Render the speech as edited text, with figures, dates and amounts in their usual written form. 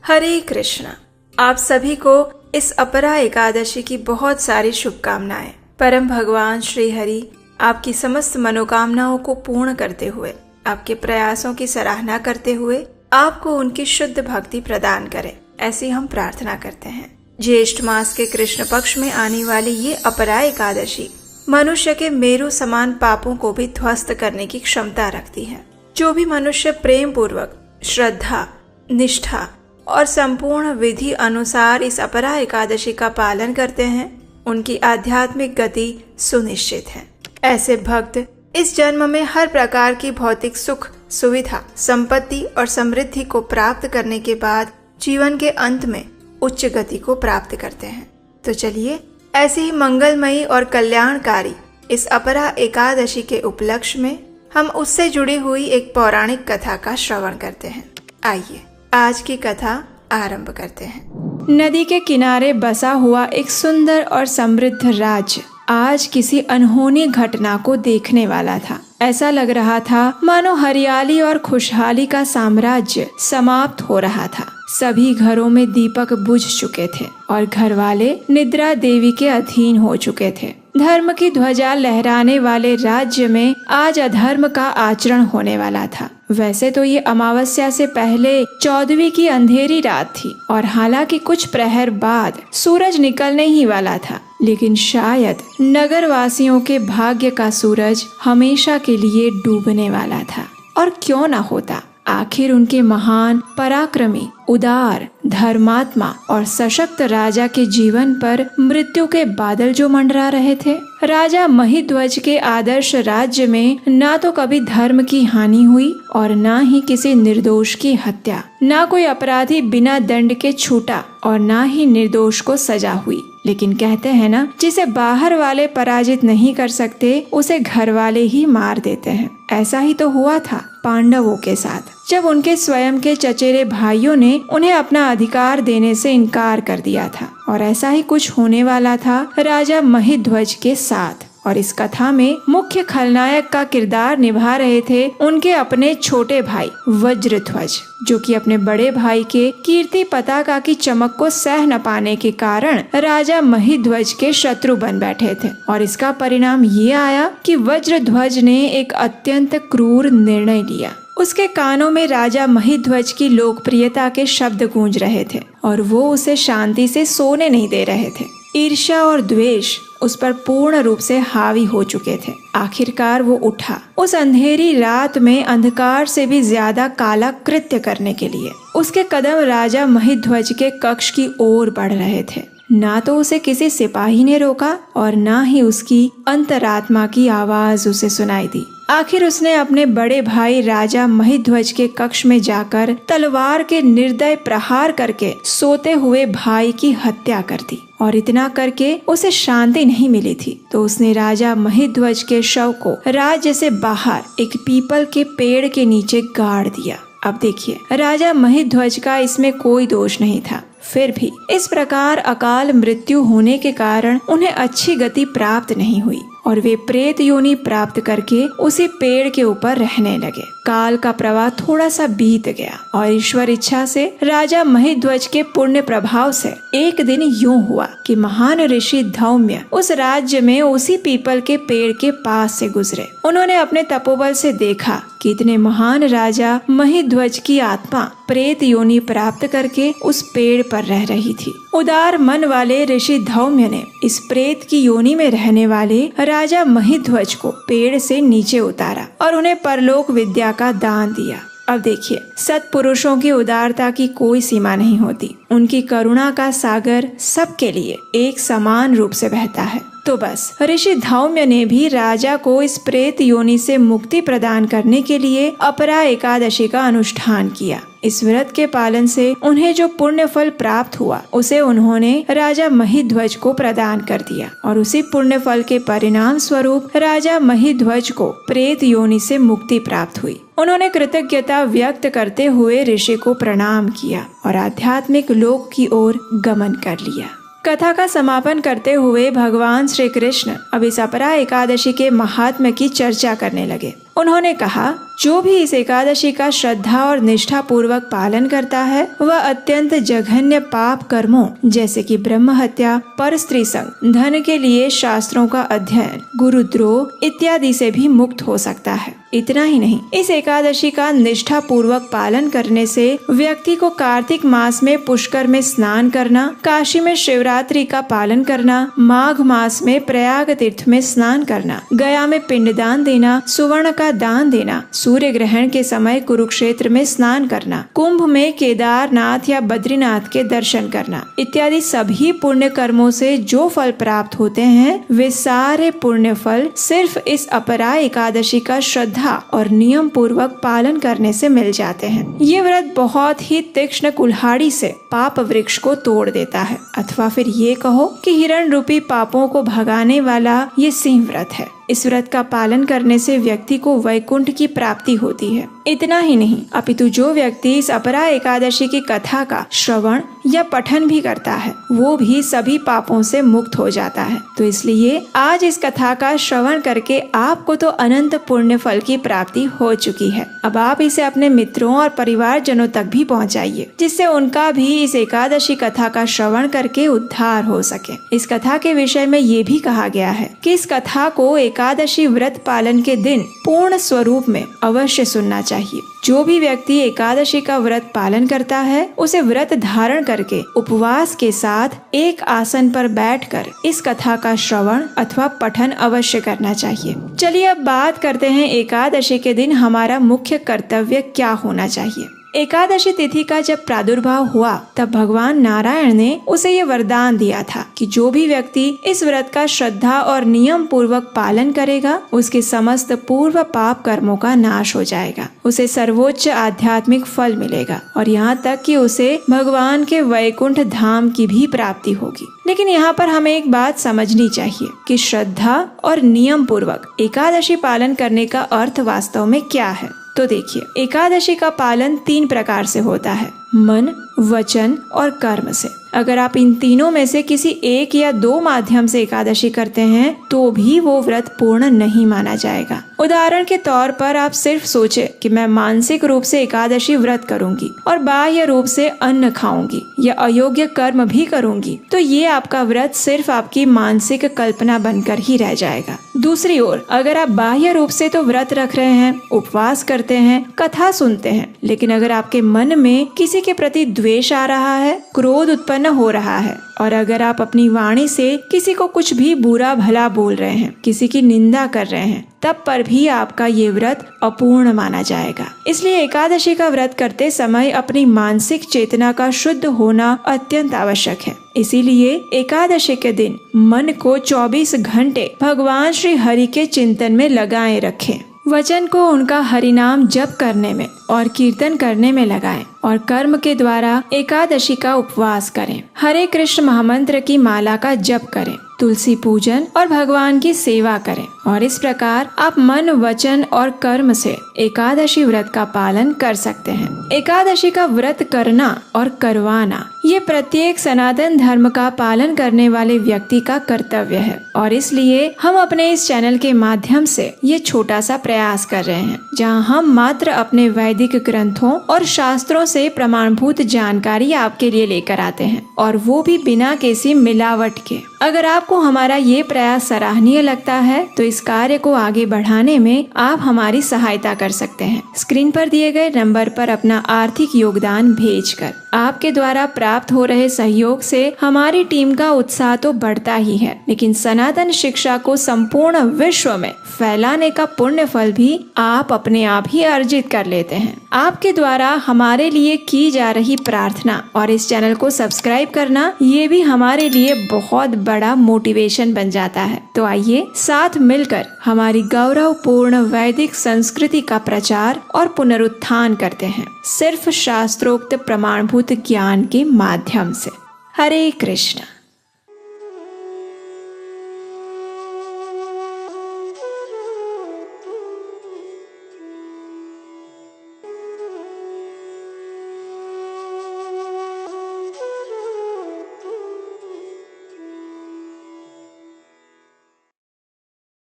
हरे कृष्णा। आप सभी को इस अपरा एकादशी की बहुत सारी शुभकामनाएं। परम भगवान श्री हरि आपकी समस्त मनोकामनाओं को पूर्ण करते हुए, आपके प्रयासों की सराहना करते हुए आपको उनकी शुद्ध भक्ति प्रदान करें, ऐसी हम प्रार्थना करते हैं। ज्येष्ठ मास के कृष्ण पक्ष में आने वाली ये अपरा एकादशी मनुष्य के मेरु समान पापों को भी ध्वस्त करने की क्षमता रखती है। जो भी मनुष्य प्रेम पूर्वक, श्रद्धा, निष्ठा और संपूर्ण विधि अनुसार इस अपरा एकादशी का पालन करते हैं, उनकी आध्यात्मिक गति सुनिश्चित है। ऐसे भक्त इस जन्म में हर प्रकार की भौतिक सुख, सुविधा, संपत्ति और समृद्धि को प्राप्त करने के बाद जीवन के अंत में उच्च गति को प्राप्त करते हैं। तो चलिए ऐसी ही मंगलमयी और कल्याणकारी इस अपरा एकादशी के उपलक्ष्य में हम उससे जुड़ी हुई एक पौराणिक कथा का श्रवण करते हैं। आइए आज की कथा आरंभ करते हैं। नदी के किनारे बसा हुआ एक सुंदर और समृद्ध राज्य आज किसी अनहोनी घटना को देखने वाला था। ऐसा लग रहा था मानो हरियाली और खुशहाली का साम्राज्य समाप्त हो रहा था। सभी घरों में दीपक बुझ चुके थे और घर वाले निद्रा देवी के अधीन हो चुके थे। धर्म की ध्वजा लहराने वाले राज्य में आज अधर्म का आचरण होने वाला था। वैसे तो ये अमावस्या से पहले 14वीं की अंधेरी रात थी और हालांकि कुछ प्रहर बाद सूरज निकलने ही वाला था, लेकिन शायद नगर वासियों के भाग्य का सूरज हमेशा के लिए डूबने वाला था। और क्यों न होता, आखिर उनके महान, पराक्रमी, उदार, धर्मात्मा और सशक्त राजा के जीवन पर मृत्यु के बादल जो मंडरा रहे थे। राजा महिध्वज के आदर्श राज्य में ना तो कभी धर्म की हानि हुई और ना ही किसी निर्दोष की हत्या। ना कोई अपराधी बिना दंड के छूटा और ना ही निर्दोष को सजा हुई। लेकिन कहते हैं ना, जिसे बाहर वाले पराजित नहीं कर सकते उसे घर वाले ही मार देते हैं। ऐसा ही तो हुआ था पांडवों के साथ, जब उनके स्वयं के चचेरे भाइयों ने उन्हें अपना अधिकार देने से इनकार कर दिया था। और ऐसा ही कुछ होने वाला था राजा महिध्वज के साथ। और इस कथा में मुख्य खलनायक का किरदार निभा रहे थे उनके अपने छोटे भाई वज्रध्वज, जो कि अपने बड़े भाई के कीर्ति पताका की चमक को सह न पाने के कारण राजा महिध्वज के शत्रु बन बैठे थे। और इसका परिणाम ये आया कि वज्रध्वज ने एक अत्यंत क्रूर निर्णय लिया। उसके कानों में राजा महिध्वज की लोकप्रियता के शब्द गूंज रहे थे और वो उसे शांति से सोने नहीं दे रहे थे। ईर्ष्या और द्वेष उस पर पूर्ण रूप से हावी हो चुके थे। आखिरकार वो उठा उस अंधेरी रात में अंधकार से भी ज्यादा काला कृत्य करने के लिए। उसके कदम राजा महिध्वज के कक्ष की ओर बढ़ रहे थे। ना तो उसे किसी सिपाही ने रोका और ना ही उसकी अंतरात्मा की आवाज उसे सुनाई दी। आखिर उसने अपने बड़े भाई राजा महिध्वज के कक्ष में जाकर तलवार के निर्दय प्रहार करके सोते हुए भाई की हत्या कर दी। और इतना करके उसे शांति नहीं मिली थी तो उसने राजा महिध्वज के शव को राज्य से बाहर एक पीपल के पेड़ के नीचे गाड़ दिया। अब देखिए, राजा महिध्वज का इसमें कोई दोष नहीं था। फिर भी इस प्रकार अकाल मृत्यु होने के कारण उन्हें अच्छी गति प्राप्त नहीं हुई और वे प्रेत योनि प्राप्त करके उसी पेड़ के ऊपर रहने लगे। काल का प्रवाह थोड़ा सा बीत गया और ईश्वर इच्छा से राजा महिध्वज के पुण्य प्रभाव से एक दिन यूं हुआ कि महान ऋषि धौम्य उस राज्य में उसी पीपल के पेड़ के पास से गुजरे। उन्होंने अपने तपोबल से देखा कि इतने महान राजा महिध्वज की आत्मा प्रेत योनि प्राप्त करके उस पेड़ पर रह रही थी। उदार मन वाले ऋषि धौम्य ने इस प्रेत की योनि में रहने वाले राजा महिध्वज को पेड़ से नीचे उतारा और उन्हें परलोक विद्या का दान दिया। अब देखिए, सत्पुरुषों की उदारता की कोई सीमा नहीं होती। उनकी करुणा का सागर सबके लिए एक समान रूप से बहता है। तो बस ऋषि धौम्य ने भी राजा को इस प्रेत योनि से मुक्ति प्रदान करने के लिए अपरा एकादशी का अनुष्ठान किया। इस व्रत के पालन से उन्हें जो पुण्य फल प्राप्त हुआ उसे उन्होंने राजा महिध्वज को प्रदान कर दिया और उसी पुण्य फल के परिणाम स्वरूप राजा महिध्वज को प्रेत योनि से मुक्ति प्राप्त हुई। उन्होंने कृतज्ञता व्यक्त करते हुए ऋषि को प्रणाम किया और आध्यात्मिक लोक की ओर गमन कर लिया। कथा का समापन करते हुए भगवान श्री कृष्ण अब इस अपरा एकादशी के महात्म्य की चर्चा करने लगे। उन्होंने कहा, जो भी इस एकादशी का श्रद्धा और निष्ठा पूर्वक पालन करता है वह अत्यंत जघन्य पाप कर्मों जैसे कि ब्रह्म हत्या, पर स्त्री संग, धन के लिए शास्त्रों का अध्ययन, गुरुद्रोह इत्यादि से भी मुक्त हो सकता है। इतना ही नहीं, इस एकादशी का निष्ठा पूर्वक पालन करने से व्यक्ति को कार्तिक मास में पुष्कर में स्नान करना, काशी में शिवरात्रि का पालन करना, माघ मास में प्रयाग तीर्थ में स्नान करना, गया में पिंडदान देना, सुवर्ण का दान देना, सूर्य ग्रहण के समय कुरुक्षेत्र में स्नान करना, कुंभ में केदारनाथ या बद्रीनाथ के दर्शन करना इत्यादि सभी पुण्य कर्मों से जो फल प्राप्त होते हैं वे सारे पुण्य फल सिर्फ इस अपरा एकादशी का श्रद्धा और नियम पूर्वक पालन करने से मिल जाते हैं। ये व्रत बहुत ही तीक्ष्ण कुल्हाड़ी से पाप वृक्ष को तोड़ देता है, अथवा फिर ये कहो कि हिरण रूपी पापों को भगाने वाला ये सिंह व्रत है। इस व्रत का पालन करने से व्यक्ति को वैकुंठ की प्राप्ति होती है। इतना ही नहीं, अपितु जो व्यक्ति इस अपरा एकादशी की कथा का श्रवण या पठन भी करता है वो भी सभी पापों से मुक्त हो जाता है। तो इसलिए आज इस कथा का श्रवण करके आपको तो अनंत पुण्य फल की प्राप्ति हो चुकी है। अब आप इसे अपने मित्रों और परिवारजनों तक भी पहुंचाइए, जिससे उनका भी इस एकादशी कथा का श्रवण करके उद्धार हो सके। इस कथा के विषय में ये भी कहा गया है कि इस कथा को एकादशी व्रत पालन के दिन पूर्ण स्वरूप में अवश्य सुनना चाहिए। जो भी व्यक्ति एकादशी का व्रत पालन करता है उसे व्रत धारण करके उपवास के साथ एक आसन पर बैठकर इस कथा का श्रवण अथवा पठन अवश्य करना चाहिए। चलिए अब बात करते हैं एकादशी के दिन हमारा मुख्य कर्तव्य क्या होना चाहिए। एकादशी तिथि का जब प्रादुर्भाव हुआ तब भगवान नारायण ने उसे ये वरदान दिया था कि जो भी व्यक्ति इस व्रत का श्रद्धा और नियम पूर्वक पालन करेगा उसके समस्त पूर्व पाप कर्मों का नाश हो जाएगा, उसे सर्वोच्च आध्यात्मिक फल मिलेगा और यहाँ तक कि उसे भगवान के वैकुंठ धाम की भी प्राप्ति होगी। लेकिन यहाँ पर हमें एक बात समझनी चाहिए कि श्रद्धा और नियम पूर्वक एकादशी पालन करने का अर्थ वास्तव में क्या है। तो देखिए, एकादशी का पालन 3 प्रकार से होता है, मन, वचन और कर्म से। अगर आप इन तीनों में से किसी एक या 2 माध्यम से एकादशी करते हैं तो भी वो व्रत पूर्ण नहीं माना जाएगा। उदाहरण के तौर पर आप सिर्फ सोचे कि मैं मानसिक रूप से एकादशी व्रत करूंगी और बाह्य रूप से अन्न खाऊंगी या अयोग्य कर्म भी करूंगी, तो ये आपका व्रत सिर्फ आपकी मानसिक कल्पना बनकर ही रह जाएगा। दूसरी ओर अगर आप बाह्य रूप से तो व्रत रख रहे हैं, उपवास करते हैं, कथा सुनते हैं, लेकिन अगर आपके मन में किसी के प्रति द्वेष आ रहा है, क्रोध उत्पन्न हो रहा है और अगर आप अपनी वाणी से किसी को कुछ भी बुरा भला बोल रहे हैं, किसी की निंदा कर रहे हैं, तब पर भी आपका ये व्रत अपूर्ण माना जाएगा। इसलिए एकादशी का व्रत करते समय अपनी मानसिक चेतना का शुद्ध होना अत्यंत आवश्यक है। इसीलिए एकादशी के दिन मन को 24 घंटे भगवान श्री हरि के चिंतन में लगाए रखें। वचन को उनका हरिनाम जप करने में और कीर्तन करने में लगाएं और कर्म के द्वारा एकादशी का उपवास करें। हरे कृष्ण महामंत्र की माला का जप करें, तुलसी पूजन और भगवान की सेवा करें और इस प्रकार आप मन, वचन और कर्म से एकादशी व्रत का पालन कर सकते हैं। एकादशी का व्रत करना और करवाना ये प्रत्येक सनातन धर्म का पालन करने वाले व्यक्ति का कर्तव्य है और इसलिए हम अपने इस चैनल के माध्यम से ये छोटा सा प्रयास कर रहे हैं, जहां हम मात्र अपने वैदिक ग्रंथों और शास्त्रों से प्रमाणभूत जानकारी आपके लिए लेकर आते हैं और वो भी बिना किसी मिलावट के। अगर आपको हमारा ये प्रयास सराहनीय लगता है तो इस कार्य को आगे बढ़ाने में आप हमारी सहायता कर सकते हैं। स्क्रीन पर दिए गए नंबर पर अपना आर्थिक योगदान भेजकर आपके द्वारा प्राप्त हो रहे सहयोग से हमारी टीम का उत्साह तो बढ़ता ही है, लेकिन सनातन शिक्षा को संपूर्ण विश्व में फैलाने का पुण्य फल भी आप अपने आप ही अर्जित कर लेते हैं। आपके द्वारा हमारे लिए की जा रही प्रार्थना और इस चैनल को सब्सक्राइब करना ये भी हमारे लिए बहुत बड़ा मोटिवेशन बन जाता है। तो आइए साथ मिलकर हमारी गौरवपूर्ण वैदिक संस्कृति का प्रचार और पुनरुत्थान करते हैं, सिर्फ शास्त्रोक्त प्रमाणभूत ज्ञान के माध्यम से। हरे कृष्ण।